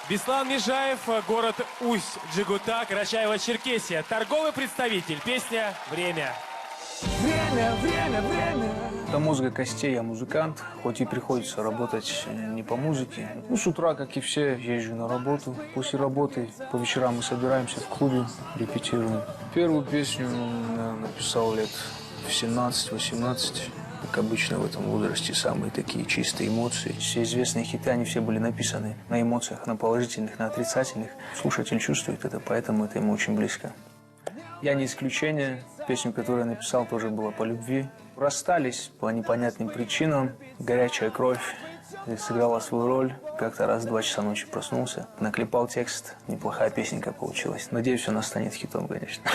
Беслан Межаев, город Усть-Джигута, Карачаево-Черкесия. Торговый представитель. Песня «Время». Время, время, время. Это музыка костей, я музыкант, хоть и приходится работать не по музыке. Ну, с утра, как и все, езжу на работу. После работы по вечерам мы собираемся в клубе, репетируем. Первую песню, наверное, написал лет в 17-18. Как обычно в этом возрасте, самые такие чистые эмоции. Все известные хиты, они все были написаны на эмоциях, на положительных, на отрицательных. Слушатель чувствует это, поэтому это ему очень близко. Я не исключение. Песню, которую я написал, тоже была по любви. Расстались по непонятным причинам. Горячая кровь сыграла свою роль. Как-то раз в 2 часа ночи проснулся, наклепал текст. Неплохая песенка получилась. Надеюсь, она станет хитом, конечно.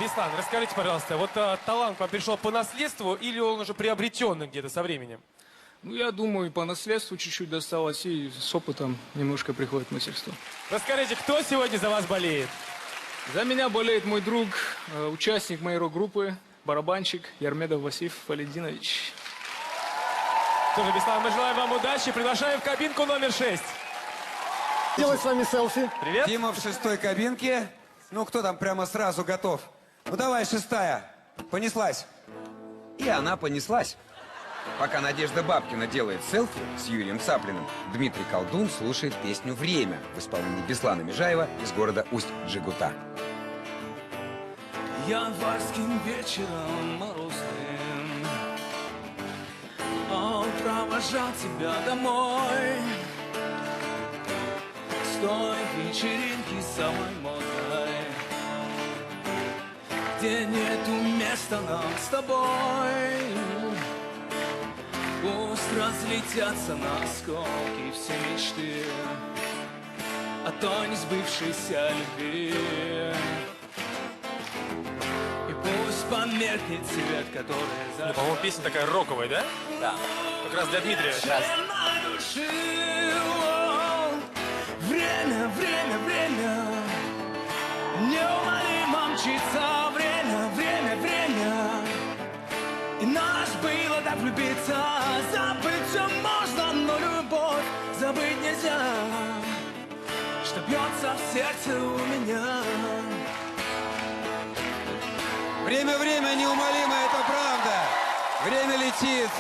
Беслан, расскажите, пожалуйста, вот талант к вам пришел по наследству или он уже приобретенный где-то со временем? Ну, я думаю, по наследству чуть-чуть досталось, и с опытом немножко приходит мастерство. Расскажите, кто сегодня за вас болеет? За меня болеет мой друг, участник моей рок-группы, барабанщик Ярмедов Василий Фалединович. Что же, Беслан, мы желаем вам удачи. Приглашаем в кабинку номер 6. Делать с вами селфи. Привет. Дима в 6-й кабинке. Ну, кто там прямо сразу готов? Ну, давай, 6-я. Понеслась. И она понеслась. Пока Надежда Бабкина делает селфи с Юрием Цаплиным, Дмитрий Колдун слушает песню «Время» в исполнении Беслана Межаева из города Усть-Джигута. Январским вечером морозным он провожал тебя домой с той вечеринки самой модной, где нету места нам с тобой. Пусть разлетятся на осколки все мечты о той несбывшейся любви. И пусть померкнет свет, который Ну, по-моему, песня такая роковая, да? Да. Как раз для Дмитрия. Время, время, время неумолимо мчится. Время, время, время. И нас было так влюбиться. Забыть все можно, но любовь забыть нельзя. Что бьется в сердце у меня. Время, время неумолимо, это правда. Время летит.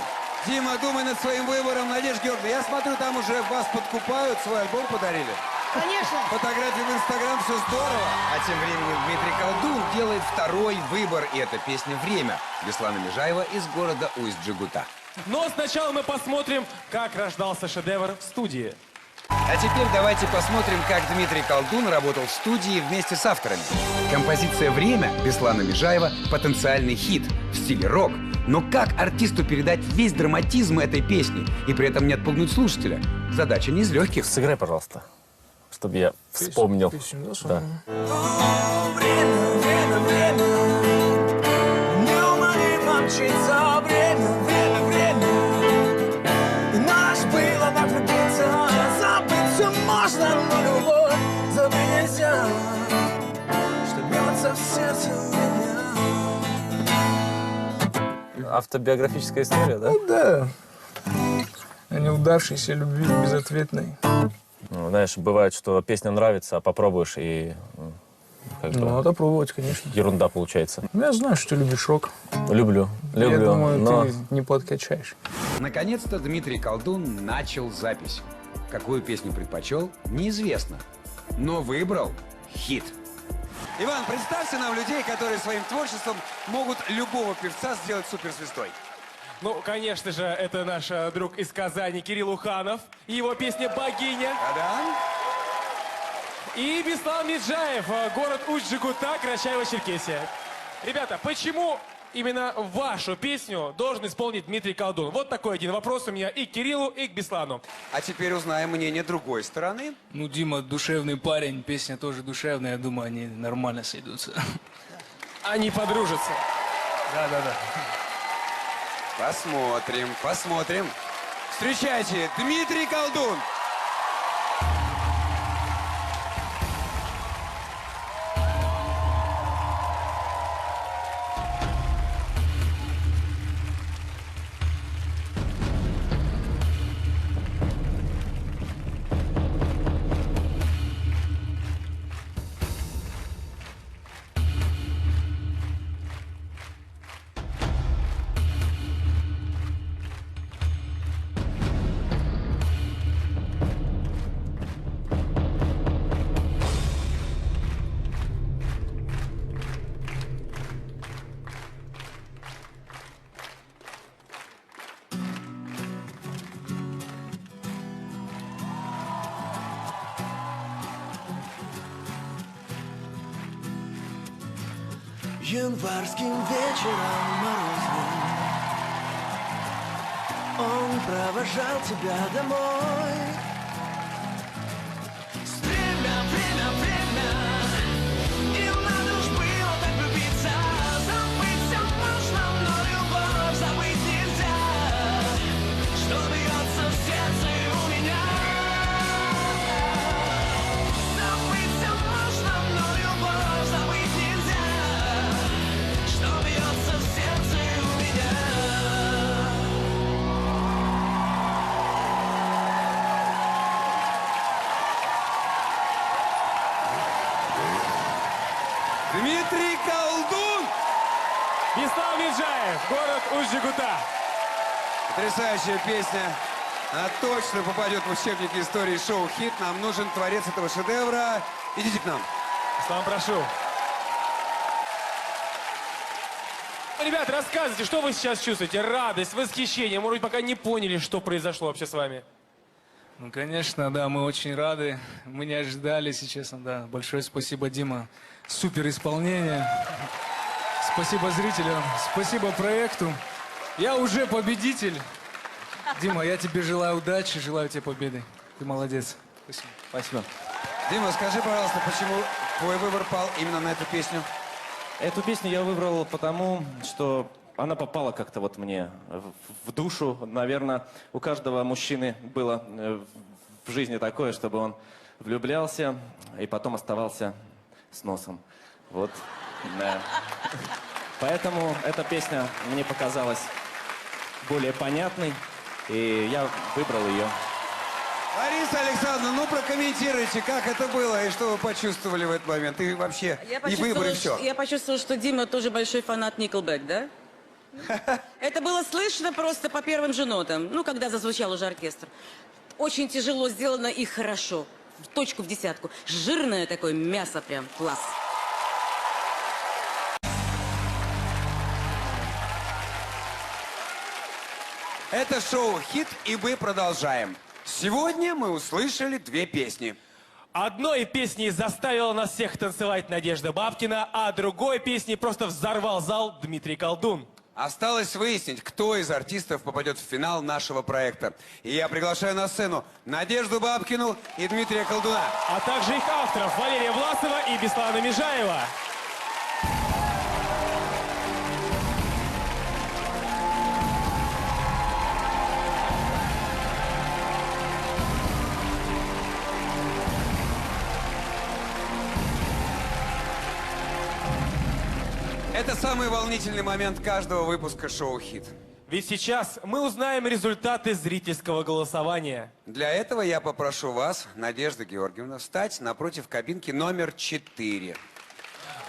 Дима, думай над своим выбором. Надежда Георгиевна, я смотрю, там уже вас подкупают, свой альбом подарили. Конечно. Фотографии в Инстаграм, все здорово. А тем временем Дмитрий Колдун делает второй выбор. И это песня «Время» Беслана Межаева из города Усть-Джигута. Но сначала мы посмотрим, как рождался шедевр в студии. А теперь давайте посмотрим, как Дмитрий Колдун работал в студии вместе с авторами. Композиция «Время» Беслана Межаева – потенциальный хит в стиле рок. Но как артисту передать весь драматизм этой песни и при этом не отпугнуть слушателя? Задача не из легких. Сыграй, пожалуйста, чтобы я вспомнил. Песню, Да. Время, время, время неумолимо мчится. Время, время, время. И нас было так влюбиться. Забыть все можно, но любовь забыть нельзя. Что бьется в сердце у меня. Автобиографическая история, да? Ну да. О неудавшейся любви безответной. Ну, знаешь, бывает, что песня нравится, а попробуешь и как Ну, бы надо пробовать, конечно. ерунда получается. Ну, я знаю, что ты любишь рок. Люблю, Я думаю, но ты не подкачаешь. Наконец-то Дмитрий Колдун начал запись. Какую песню предпочел, неизвестно. Но выбрал хит. Иван, представьте нам людей, которые своим творчеством могут любого певца сделать суперзвездой. Ну, конечно же, это наш друг из Казани Кирилл Уханов и его песня «Богиня». Да-да. И Беслан Межаев, город Усть-Джигута, Карачаево-Черкесия. Ребята, почему именно вашу песню должен исполнить Дмитрий Колдун? Вот такой один вопрос у меня и к Кириллу, и к Беслану. А теперь узнаем мнение другой стороны. Ну, Дима душевный парень, песня тоже душевная. Я думаю, они нормально сойдутся. Они подружатся. Да-да-да. Посмотрим, посмотрим. Встречайте, Дмитрий Колдун. Январским вечером морозным он провожал тебя домой. Время, время, время, и надо уж было так влюбиться. Забыть все можно, но любовь забыть нельзя. Что бьется в сердце у меня. Забыть все можно, но любовь забыть нельзя. Что бьется в сердце у меня. Дмитрий Колдун! Беслан Меджаев, город Усть-Джегута. Потрясающая песня. Она точно попадет в учебники истории шоу «Хит». Нам нужен творец этого шедевра. Идите к нам. Беслан, прошу. Ребят, рассказывайте, что вы сейчас чувствуете? Радость, восхищение? Может быть, пока не поняли, что произошло вообще с вами? Ну, конечно, да, мы очень рады. Мы не ожидали, если честно, да. Большое спасибо, Дима. Супер исполнение. Спасибо зрителям, спасибо проекту. Я уже победитель. Дима, я тебе желаю удачи, желаю тебе победы. Ты молодец. Спасибо. Спасибо. Дима, скажи, пожалуйста, почему твой выбор пал именно на эту песню? Эту песню я выбрал потому, что она попала как-то вот мне в душу. Наверное, у каждого мужчины было в жизни такое, чтобы он влюблялся и потом оставался с носом. Вот, да. Поэтому эта песня мне показалась более понятной, и я выбрал ее. Лариса Александровна, ну прокомментируйте, как это было и что вы почувствовали в этот момент. И вообще, и выбор, и все. Я почувствовала, что Дима тоже большой фанат Nickelback, да? Это было слышно просто по первым же нотам, ну, когда зазвучал уже оркестр. Очень тяжело сделано и хорошо. В точку, в десятку. Жирное такое мясо прям. Класс. Это шоу «Хит», и мы продолжаем. Сегодня мы услышали две песни. Одной песней заставила нас всех танцевать Надежда Бабкина, а другой песней просто взорвал зал Дмитрий Колдун. Осталось выяснить, кто из артистов попадет в финал нашего проекта. И я приглашаю на сцену Надежду Бабкину и Дмитрия Колдуна. А также их авторов Валерия Власова и Беслана Меджаева. Это самый волнительный момент каждого выпуска шоу «Хит». Ведь сейчас мы узнаем результаты зрительского голосования. Для этого я попрошу вас, Надежда Георгиевна, встать напротив кабинки номер 4.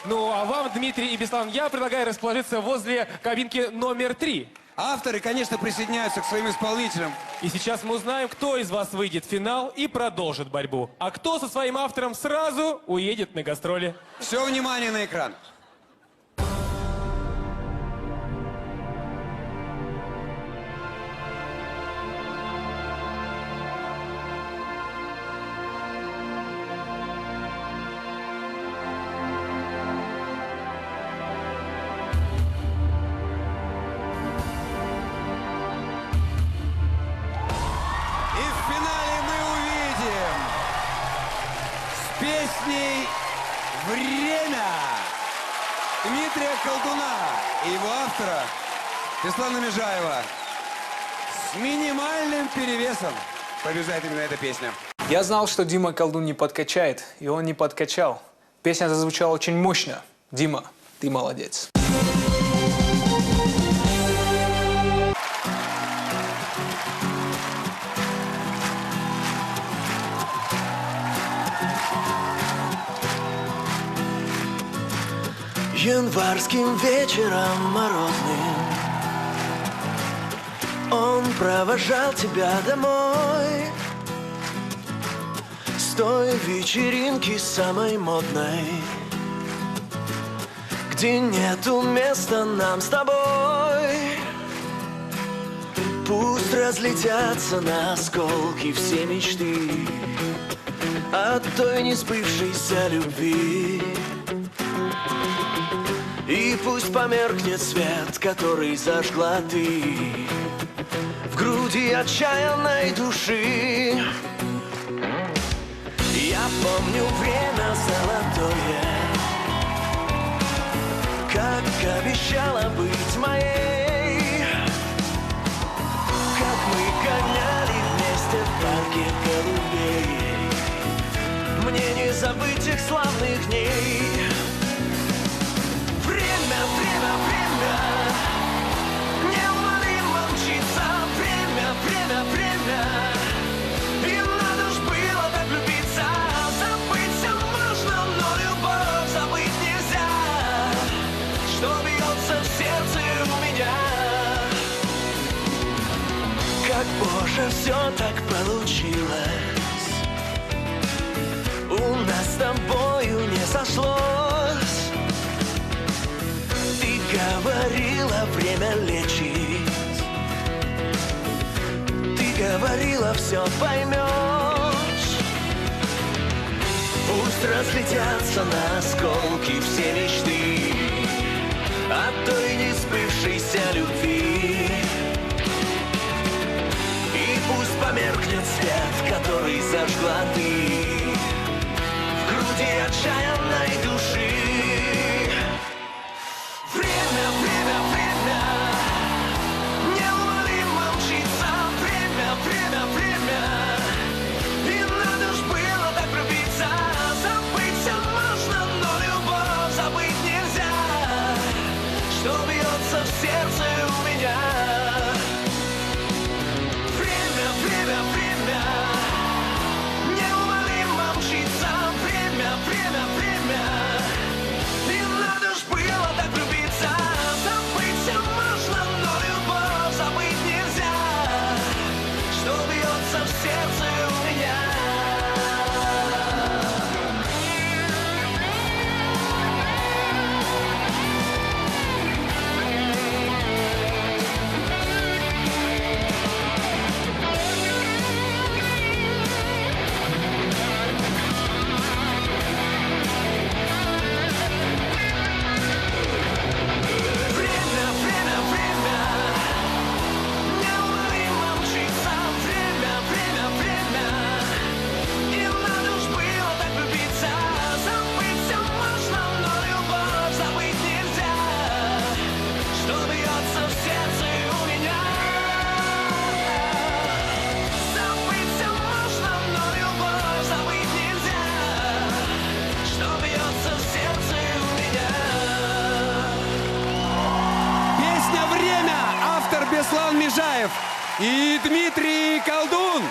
Ну, а вам, Дмитрий и Беслан, я предлагаю расположиться возле кабинки номер 3. Авторы, конечно, присоединяются к своим исполнителям. И сейчас мы узнаем, кто из вас выйдет в финал и продолжит борьбу. А кто со своим автором сразу уедет на гастроли. Все внимание на экран. Песней «Время» Дмитрия Колдуна и его автора Беслана Меджаева. С минимальным перевесом побеждает именно эта песня. Я знал, что Дима Колдун не подкачает, и он не подкачал. Песня зазвучала очень мощно. Дима, ты молодец. Январским вечером морозным он провожал тебя домой с той вечеринки самой модной, где нету места нам с тобой. Пусть разлетятся на осколки все мечты от той несбывшейся любви. И И пусть померкнет свет, который зажгла ты в груди отчаянной души. Я помню время золотое, как обещала быть моей, как мы гоняли вместе в парке голубей. Мне не забыть их славных дней. Время, время, время неумолимо мчится. Время, время, время. И надо ж было так влюбиться. Забыться можно, но любовь забыть нельзя. Что бьется в сердце у меня. Как, Боже, все так получилось. У нас с тобою не сошлось. Ты говорила, время лечить. Ты говорила, все поймешь. Пусть разлетятся на осколки все мечты от той несбывшейся любви. И пусть померкнет свет, который зажгла ты в груди отчаянной души. Время, время, время неумолимо мчится. Время, время, время. И надо ж было так влюбиться. Забыться можно, но любовь забыть нельзя. Что бьется в сердце у меня. Время, время, время неумолимо мчится. Время, время, время. И надо ж было так влюбиться. Забыться можно, но любовь забыть нельзя. Что бьется в сердце у меня. Время, время, время неумолимо мчится. Время, время, время. И надо ж было так влюбиться. Забыться можно, но любовь забыть нельзя. Что бьется в сердце у меня. Забыться можно, но любовь забыть нельзя. Что бьется в сердце у меня. Песня «Время». Автор Беслан Межаев и Дмитрий Колдун.